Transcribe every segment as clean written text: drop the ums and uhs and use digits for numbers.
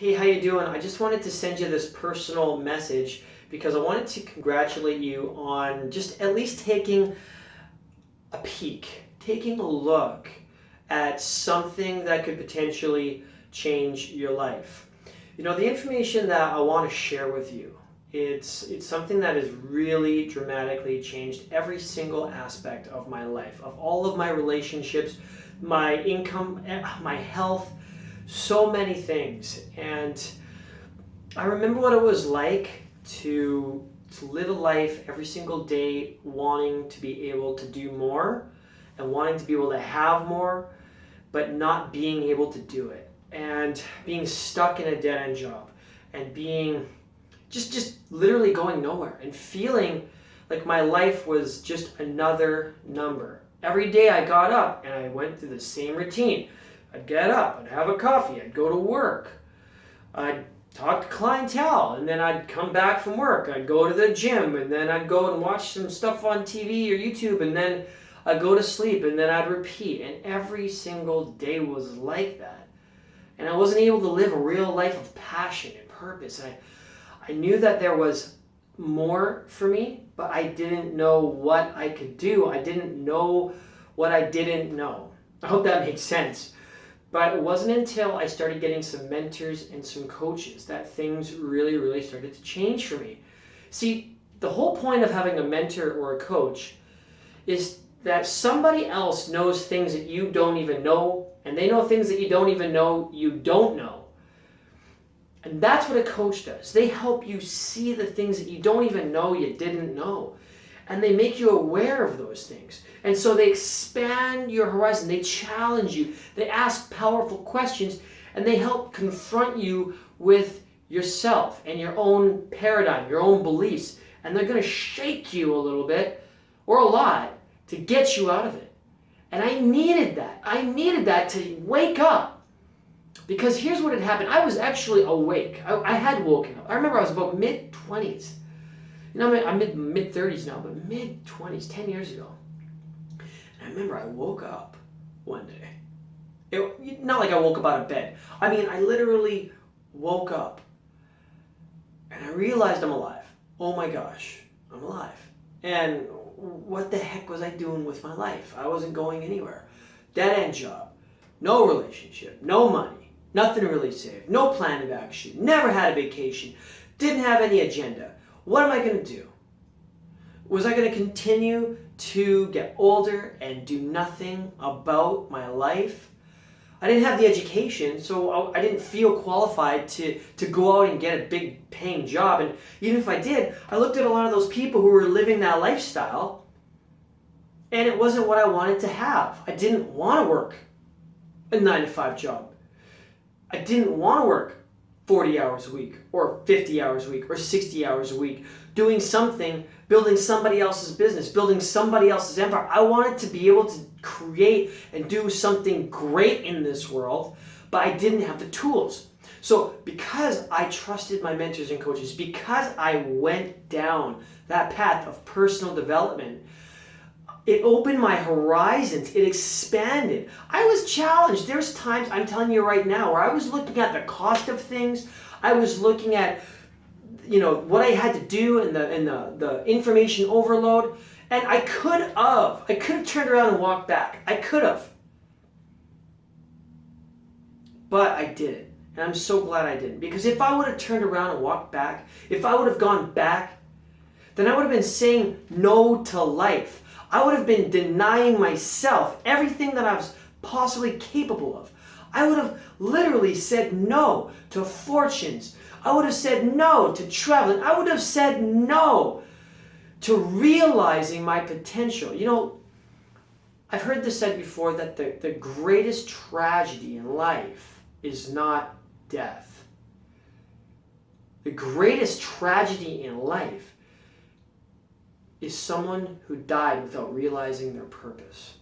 Hey, how you doing? I just wanted to send you this personal message because I wanted to congratulate you on just at least taking a peek, taking a look at something that could potentially change your life. You know, the information that I want to share with you, it's something that has really dramatically changed every single aspect of my life, of all of my relationships, my income, my health, so many things. And I remember what it was like to live a life every single day wanting to be able to do more and wanting to be able to have more, but not being able to do it, and being stuck in a dead-end job and being just literally going nowhere and feeling like my life was just another number. Every day I got up and I went through the same routine. I'd get up, I'd have a coffee, I'd go to work, I'd talk to clientele, and then I'd come back from work, I'd go to the gym, and then I'd go and watch some stuff on TV or YouTube, and then I'd go to sleep, and then I'd repeat. And every single day was like that. And I wasn't able to live a real life of passion and purpose. And I knew that there was more for me, but I didn't know what I could do. I didn't know what I didn't know. I hope that makes sense. But it wasn't until I started getting some mentors and some coaches that things really started to change for me. See, the whole point of having a mentor or a coach is that somebody else knows things that you don't even know, and they know things that you don't even know you don't know. And that's what a coach does. They help you see the things that you don't even know you didn't know. And they make you aware of those things. And so they expand your horizon. They challenge you. They ask powerful questions. And they help confront you with yourself and your own paradigm, your own beliefs. And they're going to shake you a little bit, or a lot, to get you out of it. And I needed that. I needed that to wake up. Because here's what had happened. I was actually awake. I had woken up. I remember I was about mid-20s. You know, I'm mid-30s now, but mid-20s, 10 years ago. And I remember I woke up one day. Not like I woke up out of bed. I mean, I literally woke up. And I realized I'm alive. Oh my gosh, I'm alive. And what the heck was I doing with my life? I wasn't going anywhere. Dead-end job. No relationship. No money. Nothing really saved. No plan of action. Never had a vacation. Didn't have any agenda. What am I going to do? Was I going to continue to get older and do nothing about my life? I didn't have the education, so I didn't feel qualified to go out and get a big paying job. And even if I did, I looked at a lot of those people who were living that lifestyle, and it wasn't what I wanted to have. I didn't want to work a 9-to-5 job. I didn't want to work 40 hours a week, or 50 hours a week, or 60 hours a week, doing something, building somebody else's business, building somebody else's empire. I wanted to be able to create and do something great in this world, but I didn't have the tools. So because I trusted my mentors and coaches, because I went down that path of personal development, it opened my horizons. It expanded. I was challenged. There's times, I'm telling you right now, where I was looking at the cost of things. I was looking at, what I had to do and the information overload. And I could have turned around and walked back. I could have. But I didn't. And I'm so glad I didn't. Because if I would have turned around and walked back, if I would have gone back, then I would have been saying no to life. I would have been denying myself everything that I was possibly capable of. I would have literally said no to fortunes. I would have said no to traveling. I would have said no to realizing my potential. You know, I've heard this said before that the greatest tragedy in life is not death. The greatest tragedy in life is someone who died without realizing their purpose.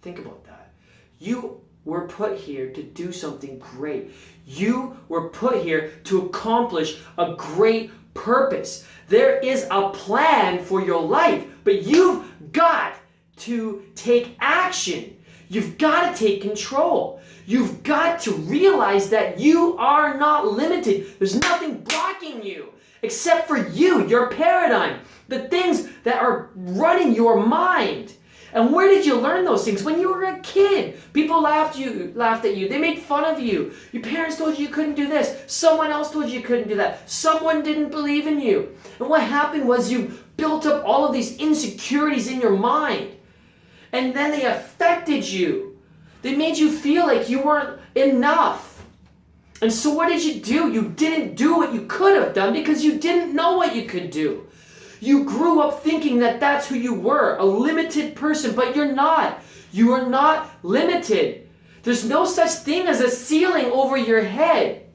Think about that. You were put here to do something great. You were put here to accomplish a great purpose. There is a plan for your life, but you've got to take action. You've got to take control. You've got to realize that you are not limited. There's nothing blocking you except for you, your paradigm, the things that are running your mind. And where did you learn those things? When you were a kid. People laughed at you. They made fun of you. Your parents told you couldn't do this. Someone else told you couldn't do that. Someone didn't believe in you. And what happened was you built up all of these insecurities in your mind. And then they affected you. They made you feel like you weren't enough. And so what did you do? You didn't do what you could have done because you didn't know what you could do. You grew up thinking that that's who you were, a limited person, but you're not. You are not limited. There's no such thing as a ceiling over your head.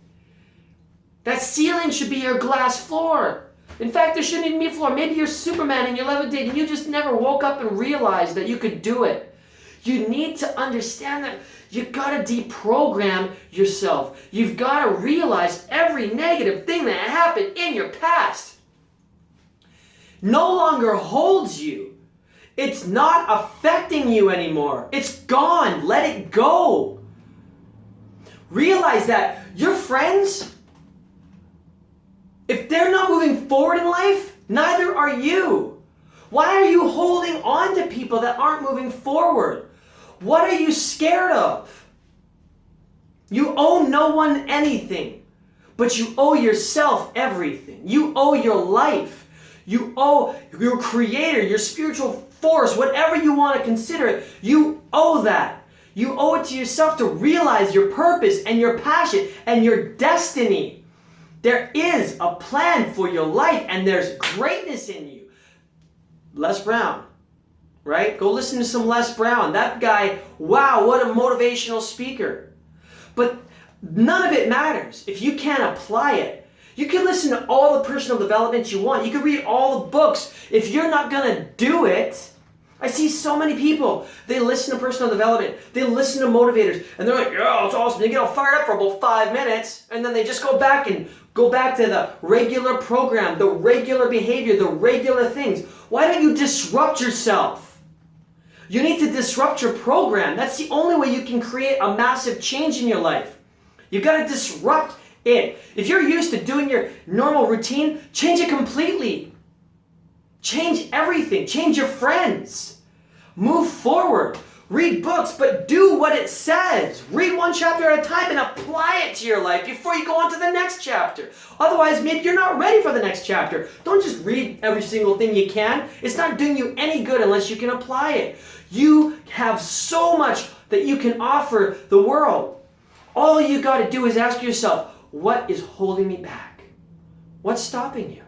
That ceiling should be your glass floor. In fact, there shouldn't even be a floor. Maybe you're Superman and you're levitating and you just never woke up and realized that you could do it. You need to understand that you've got to deprogram yourself. You've got to realize every negative thing that happened in your past no longer holds you. It's not affecting you anymore. It's gone. Let it go. Realize that your friends, if they're not moving forward in life, neither are you. Why are you holding on to people that aren't moving forward? What are you scared of? You owe no one anything, but you owe yourself everything. You owe your life. You owe your creator, your spiritual force, whatever you want to consider it, you owe that. You owe it to yourself to realize your purpose and your passion and your destiny. There is a plan for your life and there's greatness in you. Les Brown, right? Go listen to some Les Brown. That guy, wow, what a motivational speaker. But none of it matters if you can't apply it. You can listen to all the personal development you want. You can read all the books. If you're not going to do it, I see so many people, they listen to personal development, they listen to motivators, and they're like, yeah, it's awesome. They get all fired up for about 5 minutes, and then they just go back to the regular program, the regular behavior, the regular things. Why don't you disrupt yourself? You need to disrupt your program. That's the only way you can create a massive change in your life. You've got to disrupt it. If you're used to doing your normal routine, change it completely. Change everything. Change your friends. Move forward. Read books, but do what it says. Read one chapter at a time and apply it to your life before you go on to the next chapter. Otherwise, maybe you're not ready for the next chapter. Don't just read every single thing you can. It's not doing you any good unless you can apply it. You have so much that you can offer the world. All you got to do is ask yourself, what is holding me back? What's stopping you?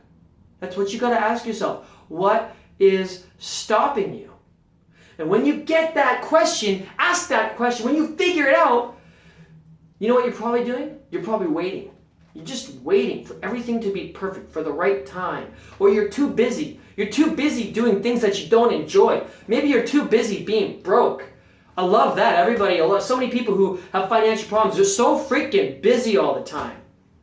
That's what you got to ask yourself. What is stopping you? And when you get that question, ask that question. When you figure it out, you know what you're probably doing? You're probably waiting. You're just waiting for everything to be perfect, for the right time. Or you're too busy. You're too busy doing things that you don't enjoy. Maybe you're too busy being broke. I love that. Everybody, so many people who have financial problems, they're so freaking busy all the time,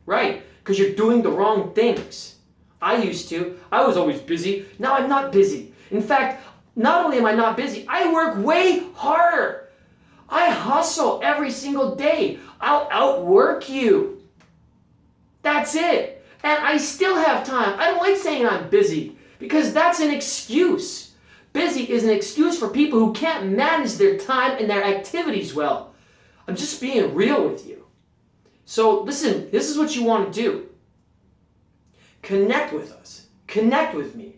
right? Because you're doing the wrong things. I used to. I was always busy. Now I'm not busy. In fact, not only am I not busy, I work way harder. I hustle every single day. I'll outwork you. That's it. And I still have time. I don't like saying I'm busy because that's an excuse. Busy is an excuse for people who can't manage their time and their activities well. I'm just being real with you. So listen, this is what you want to do. Connect with us. Connect with me.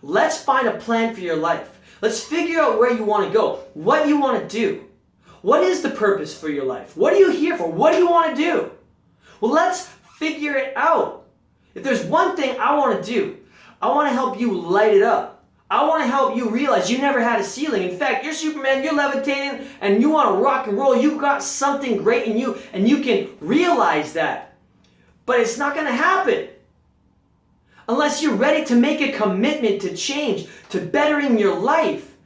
Let's find a plan for your life. Let's figure out where you want to go, what you want to do. What is the purpose for your life? What are you here for? What do you want to do? Well, let's figure it out. If there's one thing I want to do, I want to help you light it up. I want to help you realize you never had a ceiling. In fact, you're Superman, you're levitating, and you want to rock and roll. You've got something great in you, and you can realize that. But it's not going to happen unless you're ready to make a commitment to change, to bettering your life,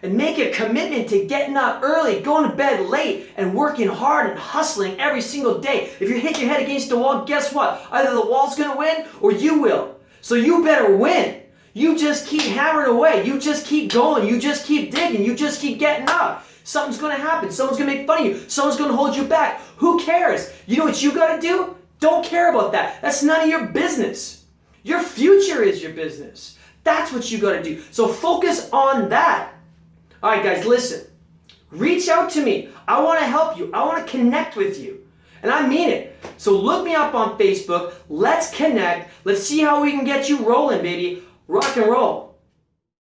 and make a commitment to getting up early, going to bed late, and working hard and hustling every single day. If you hit your head against the wall, guess what? Either the wall's going to win or you will. So you better win. You just keep hammering away. You just keep going. You just keep digging. You just keep getting up. Something's going to happen. Someone's going to make fun of you. Someone's going to hold you back. Who cares? You know what you got to do? Don't care about that. That's none of your business. Your future is your business. That's what you got to do. So focus on that. All right, guys, listen. Reach out to me. I want to help you. I want to connect with you. And I mean it. So look me up on Facebook. Let's connect. Let's see how we can get you rolling, baby. Rock and roll.